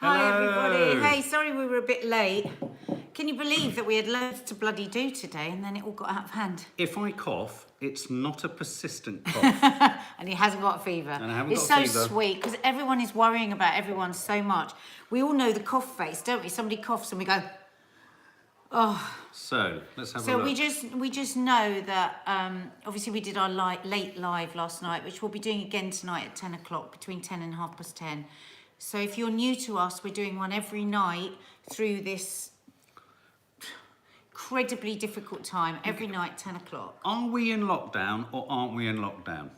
Hi everybody. Hello. Hey, sorry we were a bit late. Can you believe that we had loads to bloody do today and then it all got out of hand? If I cough, it's not a persistent cough. And he hasn't got a fever. And I haven't It's got a so fever. sweet because everyone is worrying about everyone so much. We all know the cough face, don't we? Somebody coughs and we go, oh. So, let's have a So look. we just know that obviously we did our late live last night, which we'll be doing again tonight at 10 o'clock, between 10 and 10:30. So if you're new to us, we're doing one every night through this incredibly difficult time, every night, 10 o'clock. Are we in lockdown or aren't we in lockdown?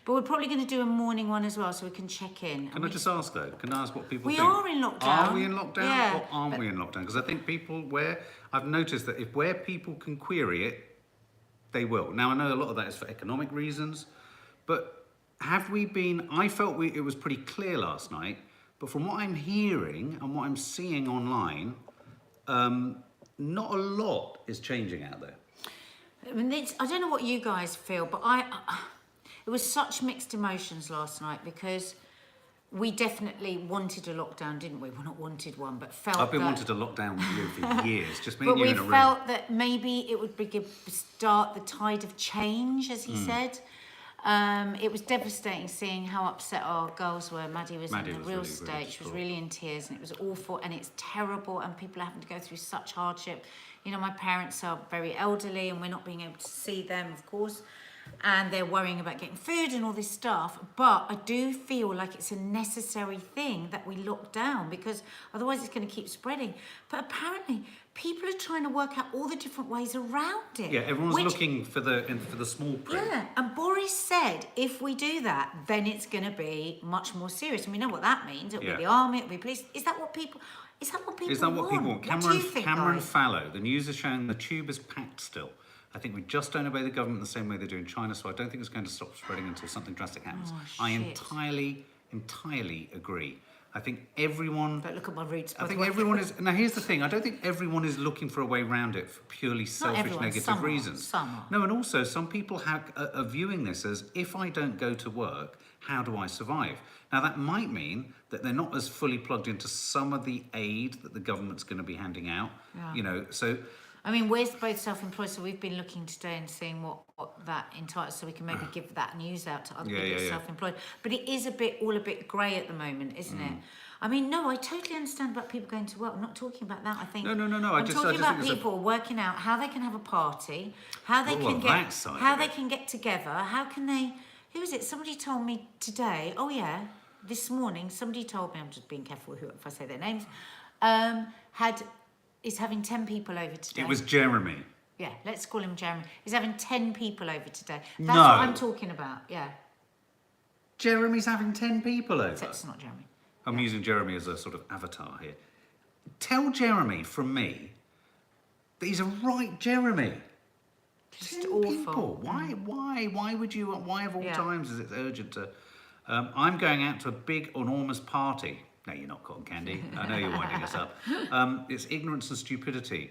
But we're probably going to do a morning one as well, so we can check in. Can I just ask though? Can I ask what people We think? are in lockdown. Are we in lockdown Yeah, or aren't we in lockdown? Because I think people I've noticed that where people can query it, they will. Now I know a lot of that is for economic reasons, but have we been, I felt it was pretty clear last night, but from what I'm hearing and what I'm seeing online, not a lot is changing out there. I mean, I don't know what you guys feel, but it was such mixed emotions last night because we definitely wanted a lockdown, didn't we? Well, not wanted one, but felt I've been that, wanting a lockdown with you for years, just me but and you we in a room. felt that maybe it would start the tide of change, as he said. It was devastating seeing how upset our girls were. Maddie was in a real state. She was really in tears, and it was awful, and it's terrible, and people are having to go through such hardship. You know, my parents are very elderly, and we're not being able to see them, of course, and they're worrying about getting food and all this stuff. But I do feel like it's a necessary thing that we lock down, because otherwise it's going to keep spreading. But apparently people are trying to work out all the different ways around it. Yeah, everyone's looking for the small print. Yeah, and Boris said if we do that, then it's going to be much more serious. And we know what that means. It'll be the army, it'll be police. Is that what people want? Is that what people want? What do you think, Cameron guys? Fallow, the news is showing the tube is packed still. I think we just don't obey the government the same way they do in China, so I don't think it's going to stop spreading until something drastic happens. I entirely agree. I think everyone... Don't look at my roots. I think everyone is... Now, here's the thing. I don't think everyone is looking for a way around it for purely selfish, negative reasons. Some are. No, and also some people are viewing this as, if I don't go to work, how do I survive? Now, that might mean that they're not as fully plugged into some of the aid that the government's going to be handing out. Yeah. You know, so... I mean, we're both self-employed, so we've been looking today and seeing what that entitles, so we can maybe give that news out to other people who are self-employed. But it is all a bit grey at the moment, isn't it? I mean, no, I totally understand about people going to work. I'm not talking about that. I think No. I'm talking about people working out how they can have a party, how they can get together, how can they? Who is it? Somebody told me today. Oh yeah, this morning somebody told me. I'm just being careful if I say their names. Is having 10 people over today. It was Jeremy. Yeah, let's call him Jeremy. He's having 10 people over today. That's No. what I'm talking about, yeah. Jeremy's having 10 people over. Except it's not Jeremy. I'm using Jeremy as a sort of avatar here. Tell Jeremy from me that he's a right Jeremy. Just 10 awful. people. Why would you? Why of all Yeah. times is it urgent to? I'm going out to a big, enormous party. No, you're not, Cotton Candy. I know you're winding us up. It's ignorance and stupidity.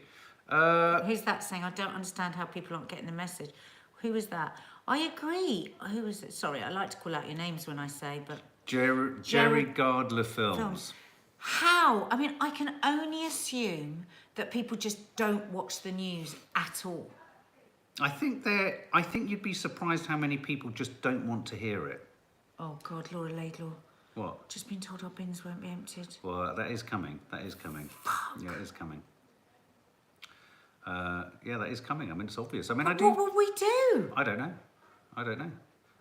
Who's that saying? I don't understand how people aren't getting the message. Who was that? I agree. Who was it? Sorry, I like to call out your names when I say, but... Jerry Gardler Films. How? I mean, I can only assume that people just don't watch the news at all. I think you'd be surprised how many people just don't want to hear it. Oh, God, Laura Laidlaw. What? Just been told our bins won't be emptied. Well, that is coming. That is coming. Fuck. Yeah, it is coming. Yeah, that is coming. I mean, it's obvious. I mean, What will we do? I don't know.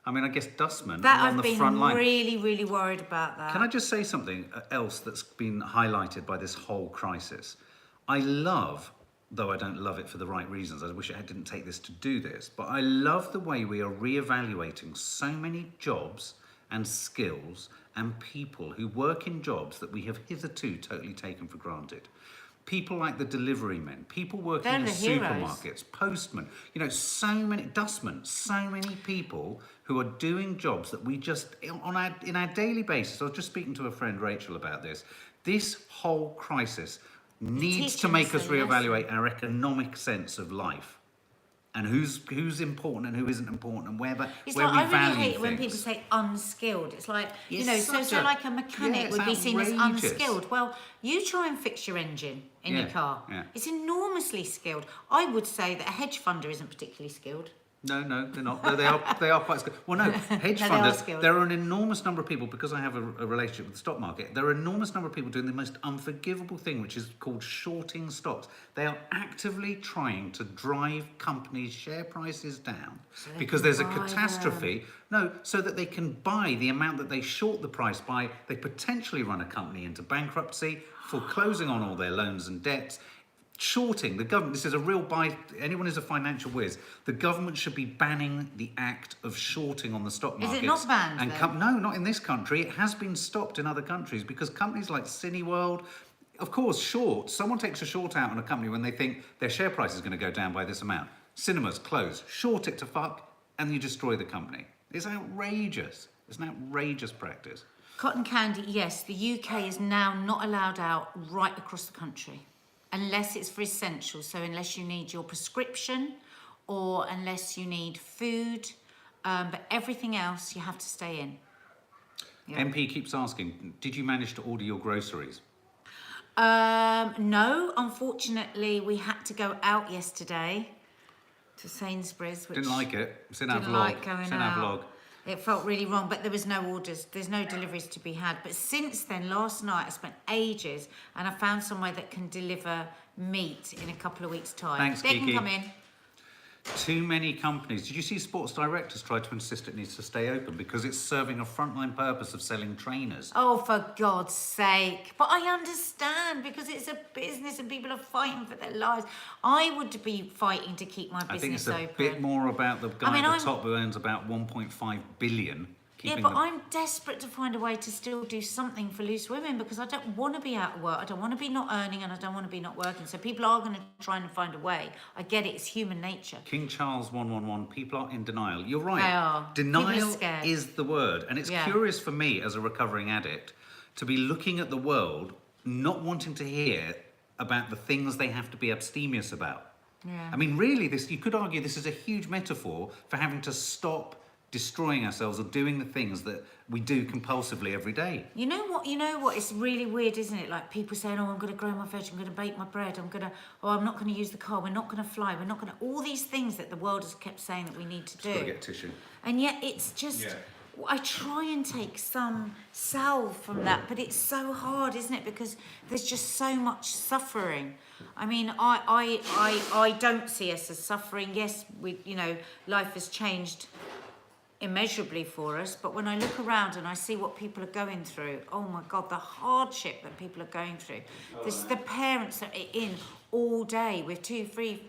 I mean, I guess dustmen That are on the front line. I've been really, really worried about that. Can I just say something else that's been highlighted by this whole crisis? I love, though I don't love it for the right reasons, I wish I didn't take this to do this, but I love the way we are re-evaluating so many jobs and skills and people who work in jobs that we have hitherto totally taken for granted. People like the delivery men, people working in supermarkets, postmen, you know, so many, dustmen, so many people who are doing jobs that we just, in our daily basis, I was just speaking to a friend, Rachel, about this. This whole crisis needs to make us reevaluate our economic sense of life. and who's important and who isn't important, and where It's where like, we I really value hate it when things. people say unskilled. It's like, It's so such a- like a mechanic yeah, it's would be seen as outrageous. unskilled. Well, you try and fix your engine in your Yeah, car. yeah. It's enormously skilled. I would say that a hedge funder isn't particularly skilled. No, they're not. No, they are quite skilled. Well, no, hedge No, they are funders, skilled. there are an enormous number of people, because I have a relationship with the stock market, there are an enormous number of people doing the most unforgivable thing, which is called shorting stocks. They are actively trying to drive companies' share prices down because there's a catastrophe. No, so that they can buy the amount that they short the price by. They potentially run a company into bankruptcy, foreclosing on all their loans and debts. Shorting, the government, this is a real anyone who's a financial whiz, the government should be banning the act of shorting on the stock market. Is it not banned, And no, not in this country. It has been stopped in other countries because companies like Cineworld, of course, someone takes a short out on a company when they think their share price is going to go down by this amount. Cinemas close, short it to fuck, and you destroy the company. It's outrageous. It's an outrageous practice. Cotton candy, yes, the UK is now not allowed out right across the country. Unless it's for essentials, so unless you need your prescription or unless you need food, but everything else you have to stay in. Yeah. MP keeps asking, did you manage to order your groceries? No, unfortunately we had to go out yesterday to Sainsbury's, which Didn't like it. It's in our didn't vlog. like going It's in our out. vlog. It felt really wrong, but there was no orders. There's no deliveries to be had. But since then, last night, I spent ages and I found somewhere that can deliver meat in a couple of weeks' time. Thanks, They Kiki. can come in. Too many companies. Did you see Sports Directors try to insist it needs to stay open because it's serving a frontline purpose of selling trainers? Oh, for God's sake. But I understand because it's a business and people are fighting for their lives. I would be fighting to keep my I think business it's a open. bit more about the guy at I'm- the top who earns about 1.5 billion. Yeah, but I'm desperate to find a way to still do something for loose women because I don't want to be out of work. I don't want to be not earning and I don't want to be not working. So people are going to try and find a way. I get it. It's human nature. King Charles 111, people are in denial. You're right. They are. Denial People are scared. is the word. And it's Yeah. curious for me as a recovering addict to be looking at the world, not wanting to hear about the things they have to be abstemious about. Yeah. I mean, really, you could argue this is a huge metaphor for having to stop destroying ourselves or doing the things that we do compulsively every day. You know what? It's really weird, isn't it? Like people saying, oh, I'm going to grow my veg, I'm going to bake my bread, I'm not going to use the car, we're not going to fly, we're not going to... All these things that the world has kept saying that we need to do. Got to get tissue. And yet it's just... Yeah. I try and take some salve from that, but it's so hard, isn't it? Because there's just so much suffering. I mean, I don't see us as suffering. Yes, life has changed immeasurably for us, but when I look around and I see what people are going through, oh my God, the hardship that people are going through. The parents that are in all day with 2, 3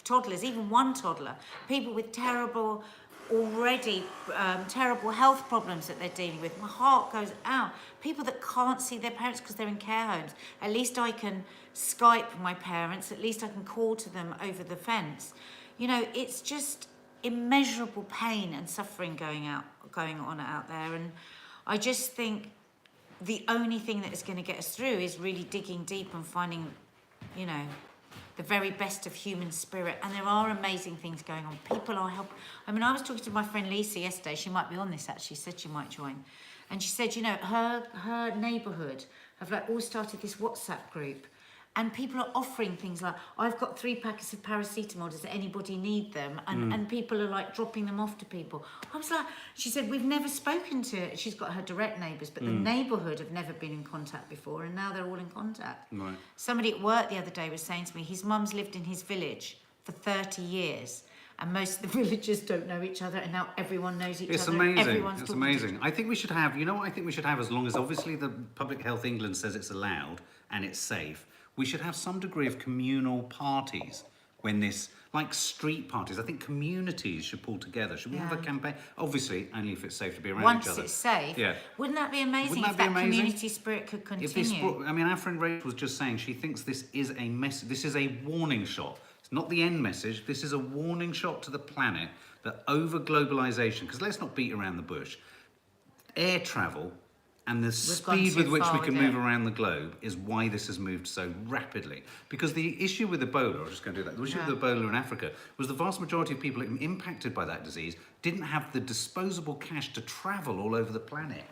toddlers, even one toddler, people with terrible health problems that they're dealing with. My heart goes out. People that can't see their parents because they're in care homes. At least I can Skype my parents. At least I can call to them over the fence. It's just immeasurable pain and suffering going on out there, and I just think the only thing that is going to get us through is really digging deep and finding the very best of human spirit. And there are amazing things going on. People are helping. I mean, I was talking to my friend Lisa yesterday. She might be on this actually. She said she might join, and she said her neighbourhood have all started this WhatsApp group. And people are offering things like, I've got 3 packets of paracetamol, does anybody need them? And people are dropping them off to people. I was like, she said, we've never spoken to, she's got her direct neighbours, but the neighbourhood have never been in contact before, and now they're all in contact. Right. Somebody at work the other day was saying to me, his mum's lived in his village for 30 years. And most of the villagers don't know each other, and now everyone knows each It's other. amazing. It's amazing. I think we should have, I think we should have, as long as obviously the Public Health England says it's allowed and it's safe, we should have some degree of communal parties when this, like street parties. I think communities should pull together. Should we have a campaign? Obviously, only if it's safe to be around each other. Once it's safe. Yeah. Wouldn't that be amazing if that community spirit could continue? Our friend Rachel was just saying she thinks this is a this is a warning shot. It's not the end message. This is a warning shot to the planet that over globalization, because let's not beat around the bush, air travel And the speed with which we can move around the globe is why this has moved so rapidly. Because the issue with Ebola, I'm just going to do that, the issue with Ebola in Africa was the vast majority of people impacted by that disease didn't have the disposable cash to travel all over the planet.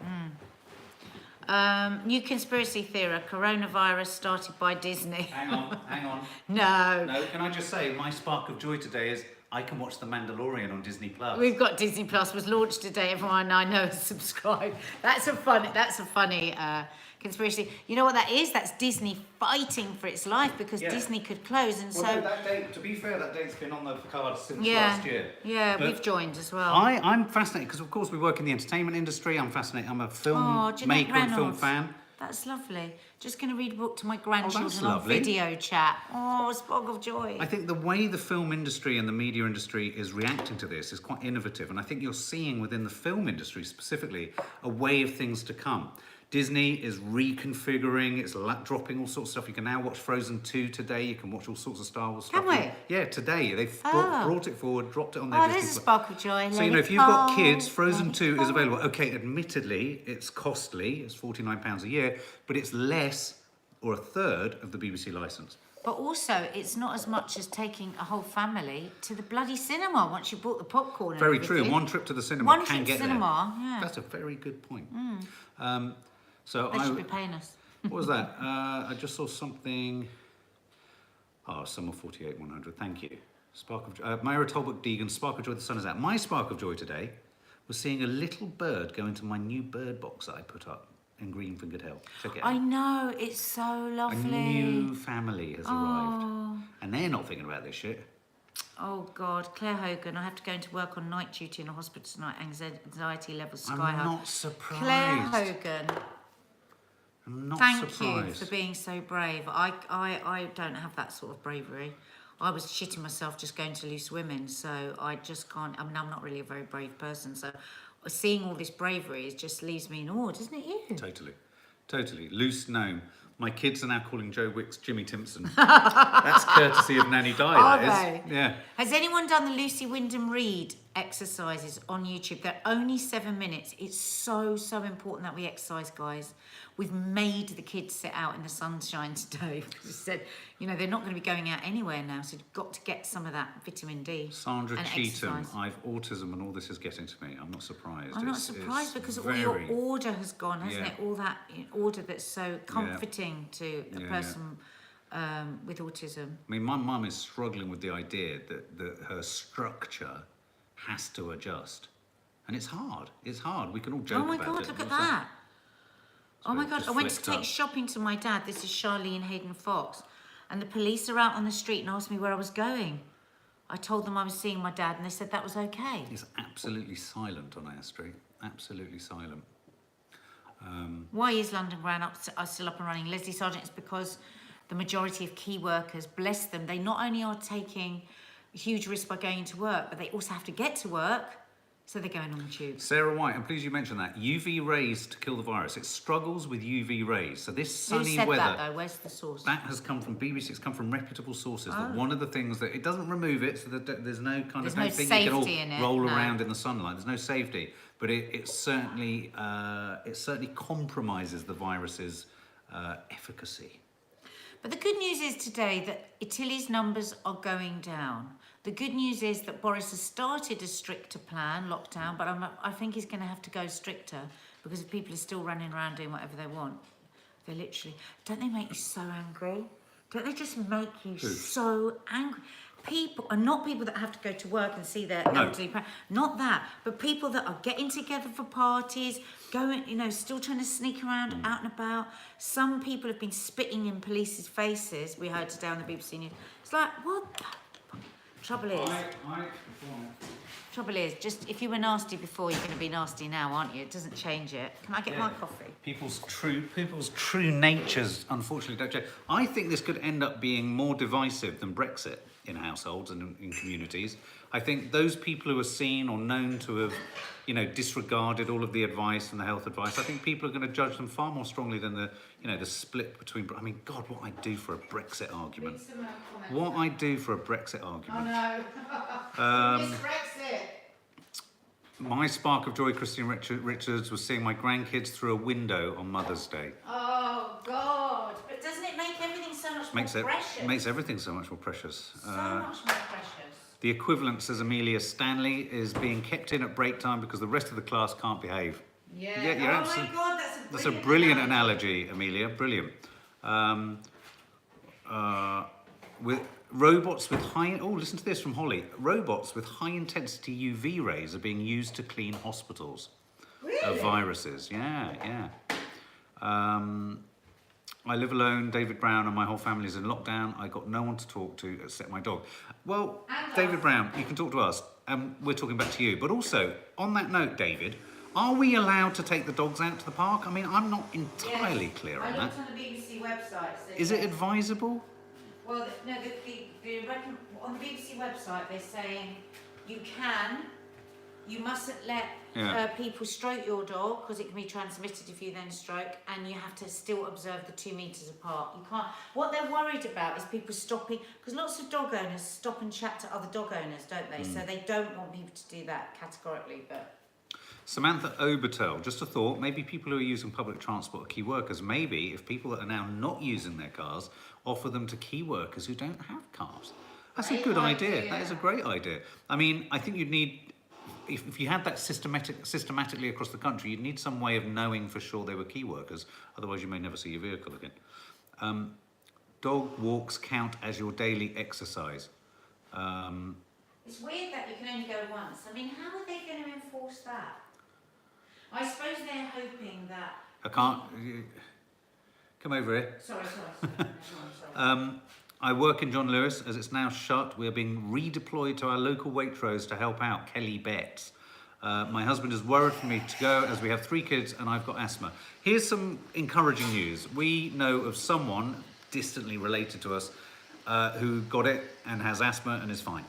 New conspiracy theory, coronavirus started by Disney. Hang on. No, can I just say, my spark of joy today is I can watch The Mandalorian on Disney Plus. We've got Disney Plus, was launched today. Everyone I know has subscribed. That's a funny conspiracy. You know what that is? That's Disney fighting for its life because Disney could close, and no, that date, to be fair, that date's been on the card since last year. Yeah, we've joined as well. I'm fascinated because, of course, we work in the entertainment industry. I'm fascinated. I'm a film maker and film fan. That's lovely. Just going to read a book to my grandchildren on video chat. Oh, spark of joy. I think the way the film industry and the media industry is reacting to this is quite innovative. And I think you're seeing within the film industry specifically a way of things to come. Disney is reconfiguring, it's dropping all sorts of stuff. You can now watch Frozen 2 today. You can watch all sorts of Star Wars stuff. Can we? Yeah, today. They've brought it forward, dropped it on their Disney. There's a spark of joy. So, if you've got kids, Frozen 2 is available. Okay, admittedly, it's costly. It's £49 a year, but it's less or a third of the BBC licence. But also, it's not as much as taking a whole family to the bloody cinema once you bought the popcorn and Very everything. true. One trip to the cinema can get there. Yeah. That's a very good point. They should be paying us. What was that? I just saw something. Summer 48-100. Thank you. Spark of Myra Tolbert Deegan. Spark of joy. The sun is out. My spark of joy today was seeing a little bird go into my new bird box that I put up in Greenfingered Hill. Check it out. I know, it's so lovely. A new family has arrived, and they're not thinking about this shit. Oh God, Claire Hogan. I have to go into work on night duty in a hospital tonight. Anxiety levels sky high. I'm not surprised. Claire Hogan. Thank you for being so brave. I don't have that sort of bravery. I was shitting myself just going to Loose Women, so I just can't. I'm not really a very brave person, so seeing all this bravery just leaves me in awe, doesn't it? You? Totally. Loose gnome. My kids are now calling Joe Wicks Jimmy Timpson. That's courtesy of Nanny Di, that is. Yeah. Has anyone done the Lucy Wyndham Reid exercises on YouTube? They're only 7 minutes. It's so important that we exercise, guys. We've made the kids sit out in the sunshine today because we said, they're not going to be going out anywhere now, so you've got to get some of that vitamin D. Sandra Cheetham, I've autism and all this is getting to me. I'm not surprised. I'm not surprised because all your order has gone, hasn't it? All that order that's so comforting to a person with autism. I mean, my mum is struggling with the idea that her structure has to adjust. And it's hard. We can all joke about it. Oh my God, look at that. Oh my God, I went to take shopping to my dad. This is Charlene Hayden Fox. And the police are out on the street and asked me where I was going. I told them I was seeing my dad and they said that was okay. It's absolutely silent on our street. Absolutely silent. Why is London Grand still up and running? Leslie Sargent, it's because the majority of key workers, bless them, they not only are taking huge risk by going to work, but they also have to get to work. So they're going on the tube. Sarah White, I'm pleased you mentioned that. UV rays to kill the virus. It struggles with UV rays. So this sunny weather... Who said that, though? Where's the source? That has come from BBC. It's come from reputable sources. That one of the things that... It doesn't remove it, so that there's no kind of... There's no safety in it. Roll around in the sunlight. There's no safety. But it certainly compromises the virus's efficacy. But the good news is today that Italy's numbers are going down. The good news is that Boris has started a stricter plan, lockdown, but I think he's going to have to go stricter because if people are still running around doing whatever they want, they're literally... Don't they make you so angry? Don't they just make you so angry? People, and not people that have to go to work and see their elderly parents, not that, but people that are getting together for parties, going, still trying to sneak around out and about. Some people have been spitting in police's faces, we heard today on the BBC News. It's like, what? Trouble is, just if you were nasty before, you're going to be nasty now, aren't you? It doesn't change it. Can I get my coffee? People's true natures, unfortunately, don't change. I think this could end up being more divisive than Brexit in households and in communities. I think those people who are seen or known to have, disregarded all of the advice and the health advice, I think people are going to judge them far more strongly than the split between... I mean, God, what I'd do for a Brexit argument. What I'd do for a Brexit argument. Oh, no. It's Brexit. My spark of joy, Christine Richards, was seeing my grandkids through a window on Mother's Day. Oh, God. But doesn't it make everything so much more precious? Makes everything so much more precious. So much more precious. The equivalent, says Amelia Stanley, is being kept in at break time because the rest of the class can't behave. Yeah. You're oh my God, that's a brilliant analogy, Amelia. Brilliant. With robots with high... Oh, listen to this from Holly. Robots with high-intensity UV rays are being used to clean hospitals of viruses. Yeah. I live alone, David Brown, and my whole family is in lockdown. I got no one to talk to except my dog. Well, David Brown, you can talk to us, and we're talking back to you. But also, on that note, David, are we allowed to take the dogs out to the park? I mean, I'm not entirely clear on that. I looked on the BBC website. Is it advisable? Well, no, on the BBC website, they're saying you can. You mustn't let people stroke your dog because it can be transmitted if you then stroke, and you have to still observe the 2 meters apart. You can't. What they're worried about is people stopping, because lots of dog owners stop and chat to other dog owners, don't they? So they don't want people to do that categorically. But Samantha Obertel, just a thought, maybe people who are using public transport are key workers. Maybe if people that are now not using their cars, offer them to key workers who don't have cars. That's a good idea. That is a great idea. I mean, I think you'd need, if you had that systematically across the country, you'd need some way of knowing for sure they were key workers. Otherwise, you may never see your vehicle again. Dog walks count as your daily exercise. It's weird that you can only go once. I mean, how are they going to enforce that? I suppose they're hoping that... I can't... Come over here. Sorry. I work in John Lewis. As it's now shut, we are being redeployed to our local Waitrose to help out, Kelly Betts. My husband is worried for me to go as we have 3 kids and I've got asthma. Here's some encouraging news. We know of someone distantly related to us who got it and has asthma and is fine.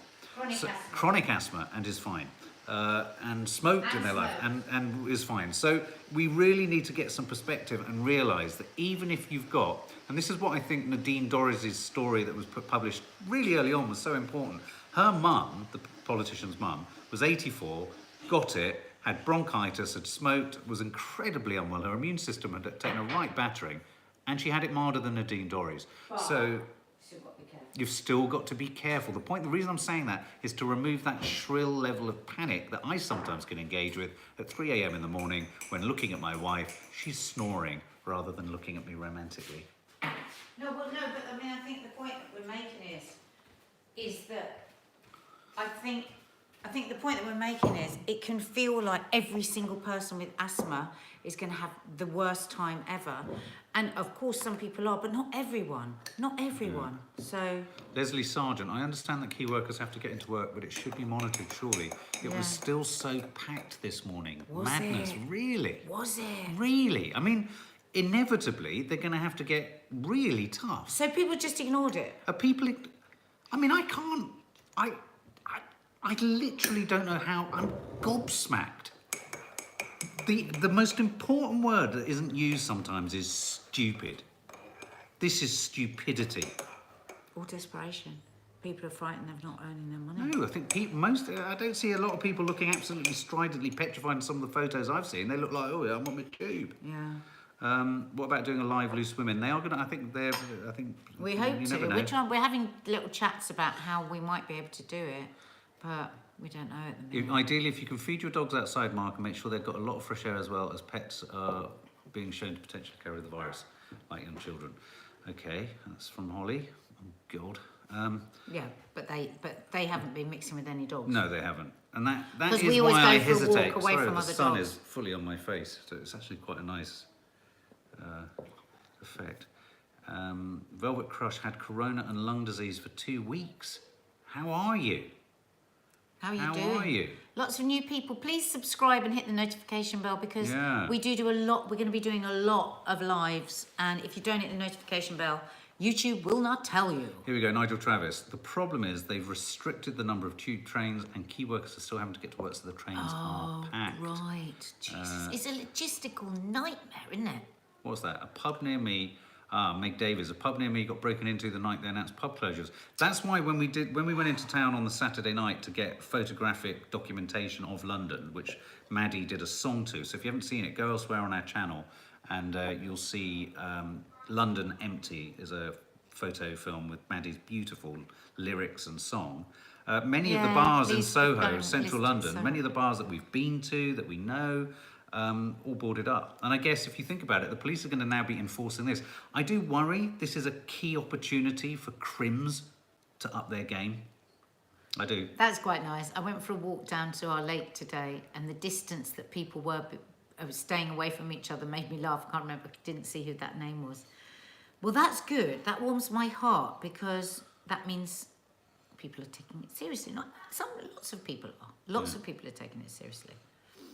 Chronic asthma and is fine. And smoked in their life and is fine. So we really need to get some perspective and realise that even if you've got, and this is what I think Nadine Dorries' story that was published really early on was so important. Her mum, the politician's mum, was 84, got it, had bronchitis, had smoked, was incredibly unwell. Her immune system had taken a right battering, and she had it milder than Nadine Dorries. So you've still got to be careful. The reason I'm saying that is to remove that shrill level of panic that I sometimes can engage with at 3 a.m. in the morning when looking at my wife. She's snoring rather than looking at me romantically. No, but I mean, I think the point that we're making is that I think the point that we're making is it can feel like every single person with asthma is going to have the worst time ever. And of course some people are, but not everyone. So... Leslie Sargent, I understand that key workers have to get into work, but it should be monitored, surely. It was still so packed this morning. Madness, really? Was it? Really? I mean, inevitably, they're going to have to get really tough. So people just ignored it? I mean, I can't... I literally don't know how. I'm gobsmacked. The most important word that isn't used sometimes is stupid. This is stupidity. Or desperation. People are frightened of not earning their money. No, I think I don't see a lot of people looking absolutely stridently petrified in some of the photos I've seen. They look like, oh yeah, I'm on my tube. Yeah. What about doing a live loose women? They are going to, we hope to. We're having little chats about how we might be able to do it, but we don't know at the minute. Ideally, if you can feed your dogs outside, Mark, and make sure they've got a lot of fresh air as well, as pets are being shown to potentially carry the virus, like young children. Okay, that's from Holly. Oh, God. Yeah, but they haven't been mixing with any dogs. No, they haven't. And that is why I hesitate. Away Sorry, from the other sun dogs. is fully on my face, so it's actually quite a nice effect. Velvet Crush had corona and lung disease for 2 weeks. How are you? How are you? Lots of new people. Please subscribe and hit the notification bell because we do a lot. We're going to be doing a lot of lives, and if you don't hit the notification bell, YouTube will not tell you. Here we go, Nigel Travis. The problem is they've restricted the number of tube trains and key workers are still having to get to work, so the trains are packed. Right. Jesus. It's a logistical nightmare, isn't it? What's that? A pub near me Meg Davies, a pub near me got broken into the night they announced pub closures. That's why when we went into town on the Saturday night to get photographic documentation of London, which Maddie did a song to. So if you haven't seen it, go elsewhere on our channel and you'll see London Empty is a photo film with Maddie's beautiful lyrics and song. Many of the bars in Soho, central London, many of the bars that we've been to, that we know, all boarded up. And I guess if you think about it, the police are going to now be enforcing this. I do worry this is a key opportunity for crims to up their game. I do. That's quite nice. I went for a walk down to our lake today, and the distance that people were staying away from each other made me laugh. I can't remember, didn't see who that name was. Well, that's good. That warms my heart, because that means people are taking it seriously. Lots of people are. Lots of people are taking it seriously.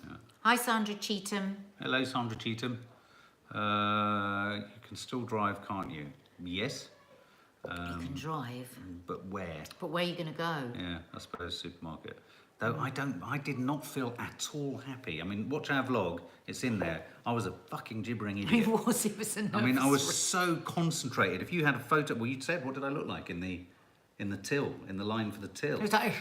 Yeah. Hi, Sandra Cheetham. Hello, Sandra Cheetham. You can still drive, can't you? Yes. You can drive. But where? But where are you going to go? Yeah, I suppose supermarket. Though I did not feel at all happy. I mean, watch our vlog, it's in there. I was a fucking gibbering idiot. He was a nervous. I mean, I was so concentrated. If you had a photo, well, you said, what did I look like in the till, in the line for the till? It was like,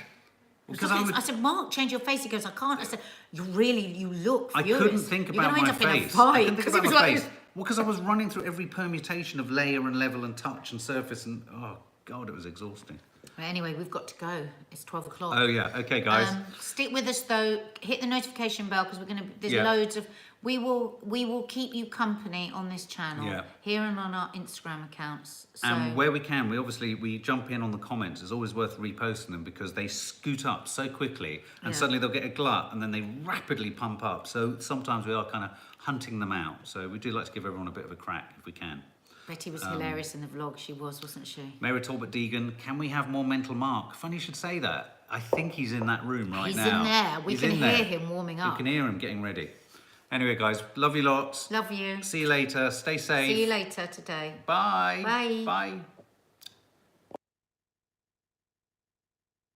because I said, Mark, change your face. He goes, I can't. I said, you look furious. I couldn't think about my face. I couldn't think about my face. Well, because I was running through every permutation of layer and level and touch and surface, and oh God, it was exhausting. Well, anyway, we've got to go. It's 12 o'clock. Oh yeah, okay, guys. Stick with us though. Hit the notification bell, because there's loads of. We will keep you company on this channel, here and on our Instagram accounts. So. And where we can, we jump in on the comments. It's always worth reposting them, because they scoot up so quickly, and suddenly they'll get a glut, and then they rapidly pump up. So sometimes we are kind of hunting them out. So we do like to give everyone a bit of a crack if we can. Betty was hilarious in the vlog. She wasn't she? Mary Talbot Deegan, can we have more Mental Mark? Funny you should say that. I think he's in that room now. He's in there. We can hear him warming up. We can hear him getting ready. Anyway, guys, love you lots. Love you. See you later. Stay safe. See you later today. Bye. Bye. Bye.